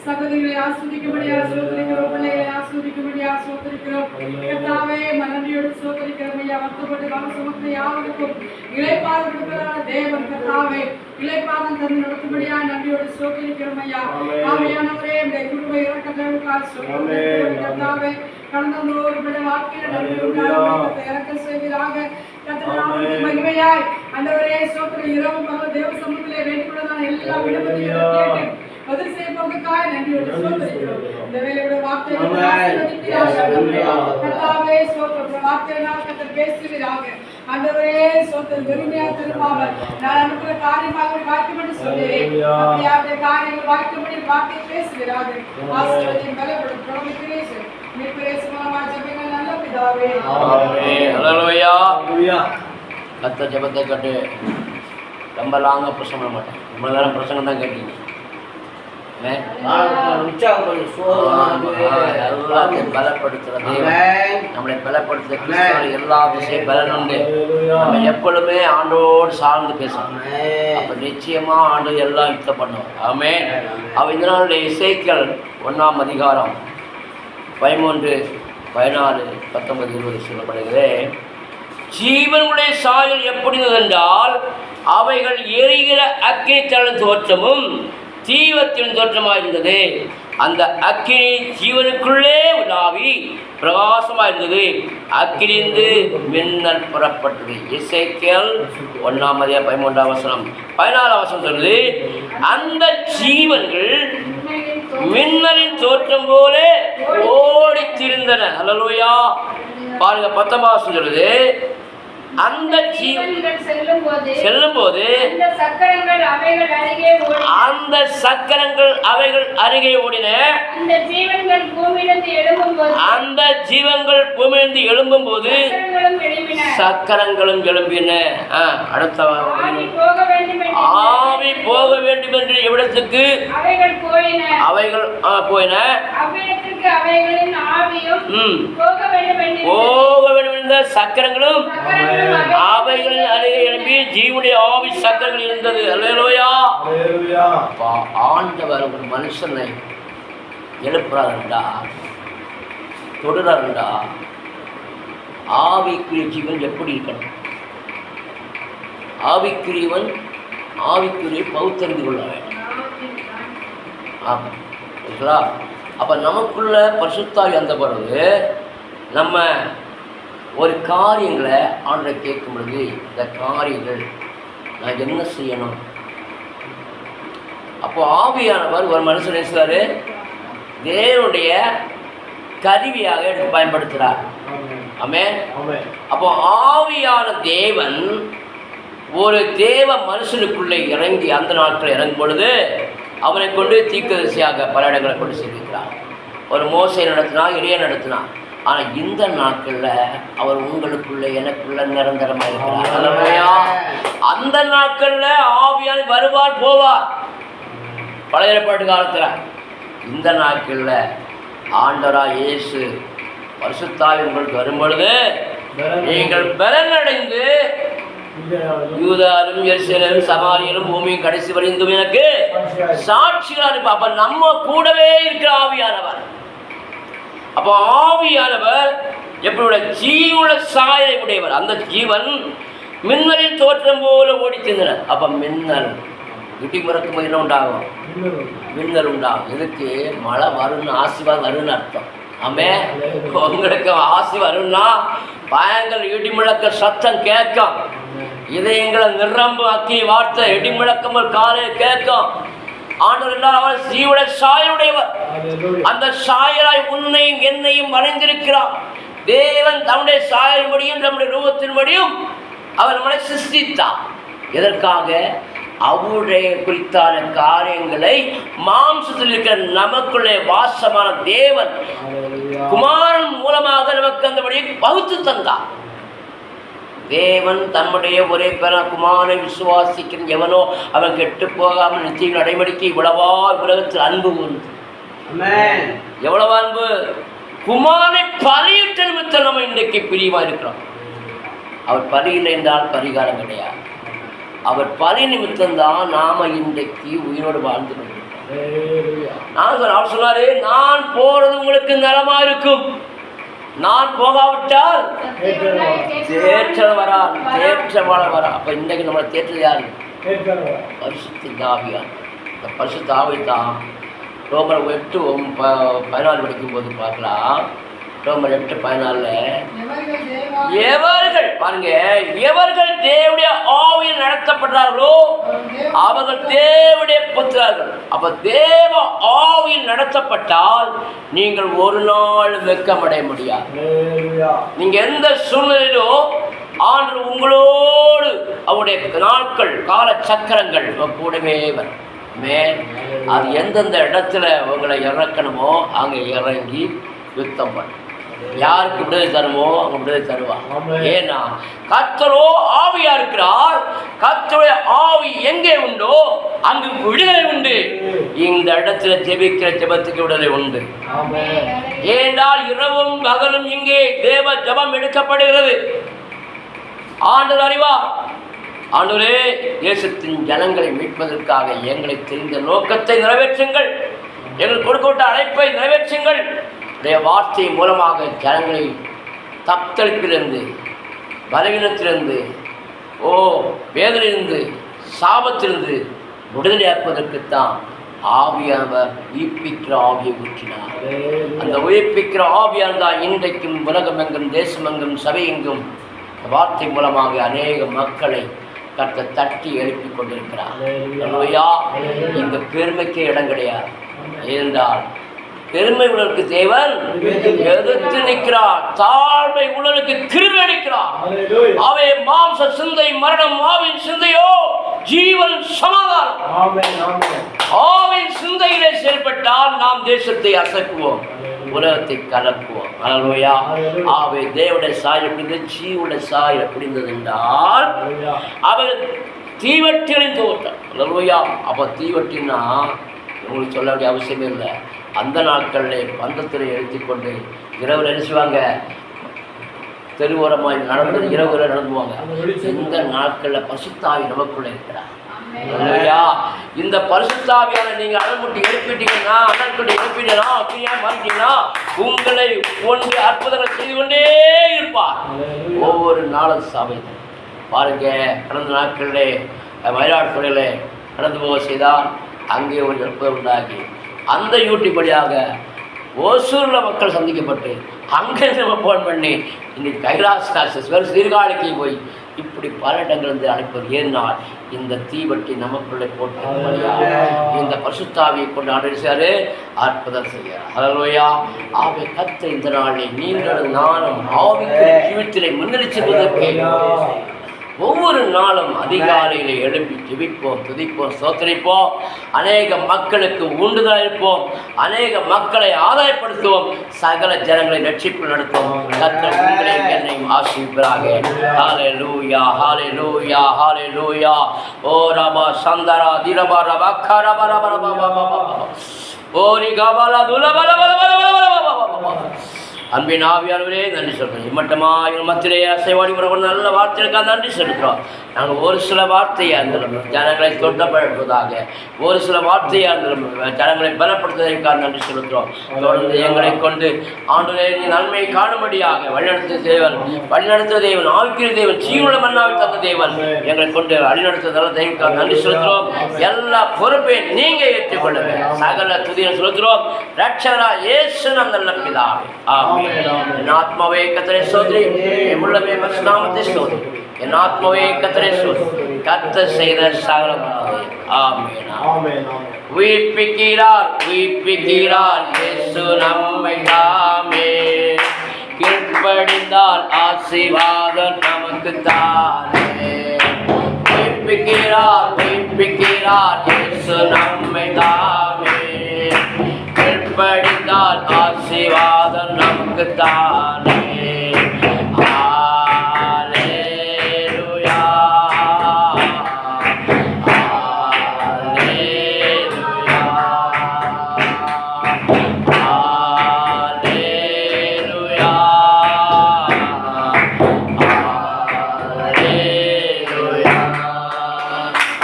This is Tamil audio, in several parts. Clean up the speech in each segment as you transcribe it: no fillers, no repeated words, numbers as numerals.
சகோதரிகளை ஆஸ்வதிக்கும்படியாக சோதரிக்கிறோம், பிள்ளைகளை ஆஸ்வதிக்கும்படியாக சோதரிக்கிறோம். கர்த்தாவே நன்றியோடு சோதரிக்கிறோம் ஐயா. வருத்தப்பட்டு கால சுமத்த யாவருக்கும் இளைப்பாறுதல் கொடுக்கிறதான தேவன் கர்த்தாவே இளைப்பாறுதல் தந்து நடத்தும்படியாக நன்றியோடு சோதரிக்கிறோம் ஐயா. ஆவியானவரே இந்த கிருபை இரக்கத்திற்காக சோதரிக்கிறோம் கர்த்தாவே. கடந்த ஒரு வாழ்க்கையில நன்றியோடு இறக்க செய்வீராக. கர்த்தர் மகிமையாய் ஆண்டவரே ஸ்தோத்திரம். இரவு பகல் தேவ சமூகத்திலே வேண்டிக்கொள்ளதான எல்லா விண்ணப்பத்தையும் கேட்டு பதில் செய்வதற்காக நன்றியோடு சோதரிக்கிறோம். இந்த வேளையோட வார்த்தைகளை கர்த்தாவே ஸ்தோத்திரம். வார்த்தையினால் கர்த்தர் பேசுவீராக. ஆண்டவரே ஸ்தோத்திரம். வெறுமையா திரும்பாமல் நான் அனுப்புகிற காரியமாக வாய்க்கும் என்று சொல்கிறேன். அப்படியாவது காரியங்கள் வாய்க்கும்படி வார்த்தை பேசுவீராக. ஆசீர்வாதம் பலப்படும் பிரபுக்கிறேன். நல்ல பிதாவே. கர்த்தர் ஜெபத்தை கேட்டு ரொம்ப லாங்காக பிரசங்கம் பண்ண மாட்டேன். ரொம்ப நேரம் பிரசங்கம் தான் கேட்டீங்க. எல்லாத்தையும் பலப்படுத்துறது, நம்மளை பலப்படுத்துற எல்லா விஷயம் பலன் உண்டு. நம்ம எப்பொழுதுமே ஆண்டோடு சார்ந்து பேசணும். அப்போ நிச்சயமா ஆண்டு எல்லாம் யுத்தம் பண்ணுவோம். ஆமென். அவ இதனுடைய இசைக்கள் 1ஆம் அதிகாரம் 13, 14, 19, 20 சொல்லப்படுகிறது. ஜீவனுடைய சாயல் எப்படி என்றால் அவைகள் எரிகிற அக்கினித்தலின் தோற்றமும் தீவத்தின் தோற்றமாக இருந்தது. அந்த அக்கினி ஜீவனுக்குள்ளே உலாவி பிரகாசமாக இருந்தது. அக்கினிந்து மின்னல் புறப்பட்டது. எசேக்கியேல் 1ஆம் அதிகாரம் 13ஆம் வசனம் 14ஆம் வசனம் சொல்லுது, அந்த ஜீவன்கள் மின்னலின் தோற்றம் போல ஓடி திரிந்தன. அல்லேலூயா. பாருங்க 19ஆம் வசனம் சொல்லுது, அந்த ஜீவன்கள் செல்லும் போது அந்த சக்கரங்கள் அவைகள் அருகே ஓடின. அந்த ஜீவன்கள் பூமியிலிருந்து எழும்பும் போது சக்கரங்களும் எழும்பின. அடுத்த ஆவி போக வேண்டும் என்று எவ்விடத்துக்கு அவைகள் போயின. போக வேண்டும் என்ற சக்கரங்களும் அவைகளின் அருகே எழும்பி ஜீவனுடைய ஆவி சக்கரங்கள் இருந்தது. அல்லேலூயா. ஆண்டவர் ஒரு மனுஷனை எழுப்புறாருண்டா, தொடுறாருண்டா, ஆவிக்குரிய ஜீவன் எப்படி இருக்கணும்? ஆவிக்குரியவன் ஆவிக்குரிய பகுத்தறிந்து கொள்ள வேண்டும். ஆமாம். அப்போ நமக்குள்ள பரிசுத்தாவி வந்த பிறகு நம்ம ஒரு காரியங்களை ஆண்டவரை கேட்கும் பொழுது இந்த காரியங்கள் நான் என்ன செய்யணும்? அப்போ ஆவியானவர் ஒரு மனுஷன் பேசுகிறாரு, தேவனுடைய கருவியாக எடுத்து பயன்படுத்துகிறார். ஆமென். அப்போ ஆவியான தேவன் ஒரு தேவ மனுஷனுக்குள்ளே இறங்கி அந்த நாட்கள் இறங்கும் பொழுது அவனை கொண்டு தீர்க்கதரிசியாக பல இடங்களை கொண்டு செல்கிறார். ஒரு மோசை நடத்தினா, எலியா நடத்தினா. ஆனால் இந்த நாட்களில் அவர் உங்களுக்குள்ள எனக்குள்ள நிரந்தரமாக இருக்கிறார். அந்த நாட்களில் ஆவியான வருவார் போவார். பழைய ஏற்பாட்டு காலத்தில். இந்த நாட்களில் ஆண்டவராகிய இயேசு பரிசுத்தாவி உங்களுக்கு வரும்பொழுது நீங்கள் பலனடைந்து யூதாரும் எருசலேமும் சமாரியரும் பூமியும் கடைசி வரைந்தும் எனக்கு சாட்சிகளாக இருப்பார். அப்ப நம்ம கூடவே இருக்கிற ஆவியானவர். அப்போ ஆவியானவர் எப்படி ஜீவனுள்ள சாயலை உடையவர். அந்த ஜீவன் மின்னலின் தோற்றம் போல ஓடி சென்றனர். அப்ப மின்னல் இடி முறக்கும் என்ன உண்டாகும்? மின்னல் உண்டாகும். இதுக்கு மழை வரும்னு, ஆசீர்வாதம் வரும்னு அர்த்தம். ஆமே. உங்களுக்கு ஆசி வரும்னா பயங்கர இடி முழக்க சத்தம் கேட்கும். இதயங்களை நிரம்பு அக்கி வார்த்தை இடி முழக்கம் காலையில் கேட்கும். ஆண்டவர் அவர் ஜீவனுடைய சாயலுடையவர். அந்த சாயலாய் உன்னையும் என்னையும் வளைந்திருக்கிறார். தேவன் தம்முடைய சாயல்படியும் நம்முடைய ரூபத்தின்படியும் அவர் நம்மளை சிருஷ்டித்தார். எதற்காக? அவருடைய குறித்தான காரியங்களை மாம்சத்தில் இருக்கிற நமக்குள்ளே வாசமான தேவன் குமாரன் மூலமாக நமக்கு அந்தபடி பகுத்து தந்தார். தேவன் தம்முடைய ஒரே பேர குமாரனை விசுவாசிக்கிற எவனோ அவன் கெட்டு போகாமல் நிச்சயம் நடைமுறைக்கு இவ்வளவா உலகத்தில் அன்பு உண்டு. எவ்வளவு அன்பு! குமாரனை பலியிட்ட நிமித்தம் நம்ம இன்றைக்கு பிரியமா இருக்கிறோம். அவர் பலியில்லை என்றால் பரிகாரம் கிடையாது. அவர் பலி நிமித்தம்தான் நாம இன்றைக்கு உயிரோடு வாழ்ந்து கொண்டிருக்கிறோம். அவர் சொன்னாரு, நான் போறது உங்களுக்கு நலமா இருக்கும், நான் போகாவிட்டால் தேற்றல் வரா, தேற்றவாள வரா. அப்ப இன்னைக்கு நம்மளை தேற்றல் யாரு? பரிசுத்த ஆவியார். இந்த பரிசுத்த ஆவி தான் ரோமர் 8:14 படிக்கும்போது பார்க்கலாம். ரோமர் 8:14 எவர்கள் பாருங்க, எவர்கள் தேவனுடைய ஆவியில் நடத்தப்படுறார்களோ அவர்கள் தேவனுடைய புத்திரர்கள். அப்ப தேவ ஆவியில் நடத்தப்பட்டால் நீங்கள் ஒரு நாள் வெட்கமடைய முடியாது. நீங்க எந்த சூழ்நிலையிலும் ஆண்டு உங்களோடு அவருடைய நாட்கள் கால சக்கரங்கள் கூடவே வரும். அது எந்தெந்த இடத்துல உங்களை இறக்கணுமோ அங்கே இறங்கி யுத்தம் பண்ண, யாருக்கு விடுதலை தருமோ அவங்க விடுதலை தருவாங்க. ஏன்னா கர்த்தரோ ஆவியா இருக்கிறார். கர்த்தருடைய ஆவி எங்கே உண்டோ அங்கு விடுதலை உண்டு. இந்த இடத்துல ஜெபிக்கிற ஜெபத்துக்கு விடுதலை உண்டு. ஏனென்றால் இரவும் பகலும் இங்கே தேவ ஜெபம் எடுக்கப்படுகிறது. ஆண்டவர் அறிவார். ஆண்டவரே, தேசத்தின் ஜனங்களை மீட்பதற்காக எங்களை தெரிந்த நோக்கத்தை நிறைவேற்றுங்கள், எங்கள் கொடுக்கப்பட்ட அழைப்பை நிறைவேற்றுங்கள். வார்த்தை மூலமாக ஜனங்களை தப்தளிப்பிலிருந்து, பலவீனத்திலிருந்து, வேதனையிலிருந்து, சாபத்திலிருந்து விடுதலையாக்குவதற்குத்தான் ஆவியானவர் உயிர்ப்பிக்கிற ஆவியை ஊற்றினார். அந்த உயிர்ப்பிக்கிற ஆவியானவர் தான் இன்றைக்கும் உலகமெங்கும் தேசமெங்கும் சபையெங்கும் வார்த்தை மூலமாக அநேக மக்களை கர்த்தர் தட்டி எழுப்பி கொண்டிருக்கிறார். இந்த பெருமைக்கே இடம் கிடையாது. ஏனென்றால் பெருமை உணர்வுக்கு தேவன் எதிர்த்து நிற்கிறார், தாழ்மை உணர்வுக்கு கிருபை அளிக்கிறார். அவை மாம்ச சிந்தை மரணம், ஆவின் சிந்தையோ ஜீவன் சமாதானம். ஆவின் சிந்தையிலே செயல்பட்டால் நாம் தேசத்தை அசைக்குவோம், உலகத்தை கலக்குவோம். அல்லேலூயா. ஆவே தேவனுடைய சாயல் எப்படிந்தது, ஜீவனுடைய சாயல் எப்படிந்தது என்றால் அவர் தீவட்டிகளின் தோட்டம். அல்லேலூயா. அப்போ தீவட்டின்னா உங்களுக்கு சொல்ல வேண்டிய அவசியமே இல்லை. அந்த நாட்களில் பந்தத்தில் எழுத்திக்கொண்டு இரவில் நினைச்சுவாங்க, தெருவோரமாக நடந்து இரவுல நடந்துவாங்க. இந்த நாட்களில் பரிசுத்தாவி நமக்குள்ள இருக்கிறார். இல்லையா? இந்த பரிசுத்தாவியான நீங்க அடல்முட்டி எழுப்பிட்டீங்கன்னா, அடல்குட்டி எழுப்பிட்டீங்கன்னா, அப்படியா மாறிட்டீங்கன்னா உங்களை ஒன்று அற்புதங்கள் செய்து கொண்டே இருப்பார். ஒவ்வொரு நாளும் சபை பாருங்க. கடந்த நாட்களிலே மயிலாடுதுறையிலே நடந்து போக செய்தால் அங்கே ஒரு அற்புதம் உண்டாகி அந்த யூடியூப் வழியாக ஓசூரில் மக்கள் சந்திக்கப்பட்டு அங்கே நம்ம ஃபோன் பண்ணி இன்னைக்கு கைலாஸ் சீர்காழிக்கு போய் இப்படி பல இடங்களிலிருந்து அழைப்பது. ஏனால் இந்த தீவட்டி நமக்குள்ளே போட்டு இந்த பரிசுத்தாவியை கொண்டு அடைச்சாரு, அற்புதம் செய்யார். அல்லேலூயா. ஆவை கத்த இந்த நாளில் நீங்களும் நானும் ஆவிக்கு ஜீவித்திலே முன்னெடுப்பதற்கு ஒவ்வொரு நாளும் அதிகாலையில் எழுப்பி ஜெபிப்போம், துதிப்போம், ஸ்தோத்திரிப்போம். அநேக மக்களுக்கு ஊண்டுதல் இருப்போம், அநேக மக்களை ஆதாயப்படுத்துவோம், சகல ஜனங்களை ரட்சிப்பு நடத்துவோம். கர்த்தர் உங்களையும் என்னையும் ஆசீர்வதிப்பாராக. ஹல்லேலூயா, ஹல்லேலூயா, ஹல்லேலூயா. ஓ ரபா சந்தரா திரபா ரபா கரபா ரபா ரபா ஓரி கபாலா துலபல பல பல பல பல. அன்பின் ஆவியானவரே நன்றி சொல்கிறோம். இம்மட்டமாக எங்கள் மத்தியிலே அசைவாடி ஒரு நல்ல வார்த்தைகளுக்காக நன்றி செலுத்துகிறோம். நாங்கள் ஒரு சில வார்த்தையாக இருந்தாலும் ஜனங்களை தொட்டப்படுவதாக, ஒரு சில வார்த்தையாக இருந்தாலும் ஜனங்களை பலப்படுத்துவதற்காக நன்றி செலுத்துகிறோம். தொடர்ந்து எங்களை கொண்டு ஆண்டவரே நீ நன்மையை காணும்படியாக வழிநடத்த தேவன், வழிநடத்த தேவன், ஆவிக்கிற தேவன், ஜீவனுள்ள மன்னாவை தந்த தேவன், எங்களை கொண்டு வழிநடத்துவதால தெய்வக்காக நன்றி செலுத்துகிறோம். எல்லா பொறுப்பையும் நீங்கள் ஏற்றுக்கொள்ளுங்க. சகல துதியை செலுத்துகிறோம். ரட்சகரா இயேசு நம் நல்ல பிதாவே. ஆமென். என் ஆத்மாவே கர்த்தரை ஸ்தோத்திரி, என் உள்ளமே பரிசுத்த நாமத்தை ஸ்தோத்திரி. என் ஆத்மாவே கர்த்தரை ஸ்தோத்திரி, கர்த்தர் செய்த சகலமானது. ஆமென். ஆமென். உயிர்ப்பிக்கிறார், உயிர்ப்பிக்கிறார் இயேசு நம்மை தாமே. கீழ்ப்படிந்தால் ஆசீர்வாதம் நமக்கு தானே. உயிர்ப்பிக்கிறார், உயிர்ப்பிக்கிறார் இயேசு நம்மை தாமே. படித்தால் ஆசீர்வாதம் நமக்கு தானே. ஹல்லேலூயா, ஹல்லேலூயா,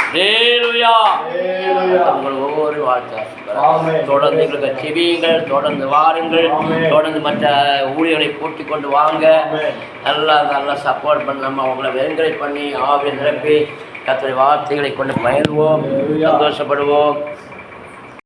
ஹல்லேலூயா, ஹல்லேலூயா. உங்கள் ஒவ்வொரு வாழ்க்கை தொடர்ந்து எங்களுக்கு செவியுங்கள், தொடர்ந்து வாருங்கள், தொடர்ந்து மற்ற ஊழியர்களை கூட்டிக் கொண்டு வாங்க. நல்லா சப்போர்ட் பண்ண நம்ம அவங்கள வெறுங்கரை பண்ணி ஆவியை நிரப்பி கர்த்தருடைய வார்த்தைகளை கொண்டு பயிர்வோம், சந்தோஷப்படுவோம்.